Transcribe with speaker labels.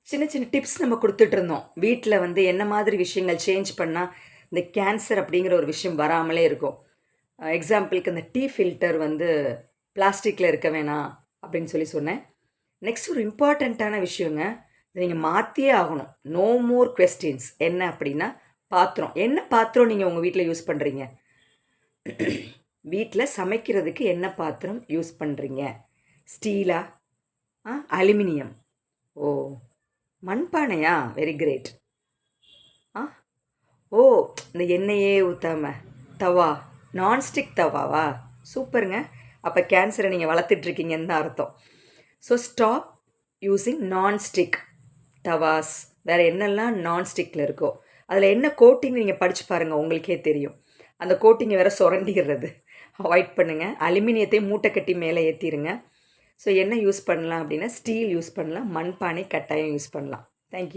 Speaker 1: சின்ன சின்ன டிப்ஸ் நம்ம கொடுத்துட்ருந்தோம். வீட்டில் வந்து என்ன மாதிரி விஷயங்கள் சேஞ்ச் பண்ணால் இந்த கேன்சர் அப்படிங்கிற ஒரு விஷயம் வராமலே இருக்கும். எக்ஸாம்பிளுக்கு இந்த டீ ஃபில்டர் வந்து பிளாஸ்டிக்கில் இருக்க வேணாம் அப்படின்னு சொன்னேன். நெக்ஸ்ட் ஒரு இம்பார்ட்டண்ட்டான விஷயங்க. இதை நீங்கள் மாற்றியே ஆகணும். No more questions. என்ன அப்படின்னா பாத்திரம். என்ன பாத்திரம் நீங்கள் உங்கள் வீட்டில் யூஸ் பண்ணுறீங்க? வீட்டில் சமைக்கிறதுக்கு என்ன பாத்திரம் யூஸ் பண்ணுறீங்க? ஸ்டீலா? அலுமினியம்? ஓ, மண்பானையா? Very great. ஆ ஓ, இந்த எண்ணெயே ஊற்றாம தவா, நான்ஸ்டிக் தவாவா? சூப்பருங்க. அப்போ கேன்சரை நீங்கள் வளர்த்துட்ருக்கீங்கன்னு தான் அர்த்தம். So stop using nonstick tawas. வேறு என்னெல்லாம் நான்ஸ்டிக்கில் இருக்கோ அதில் என்ன கோட்டிங் நீங்கள் படித்து பாருங்கள், உங்களுக்கே தெரியும். அந்த கோட்டிங்கை வேறு சுரண்டிடுறது அவாய்ட் பண்ணுங்கள். அலுமினியத்தை மூட்டை கட்டி மேலே ஏற்றிடுங்க. ஸோ என்ன யூஸ் பண்ணலாம் அப்படின்னா ஸ்டீல் யூஸ் பண்ணலாம், மண்பானை கட்டாயம் யூஸ் பண்ணலாம். தேங்க்யூ.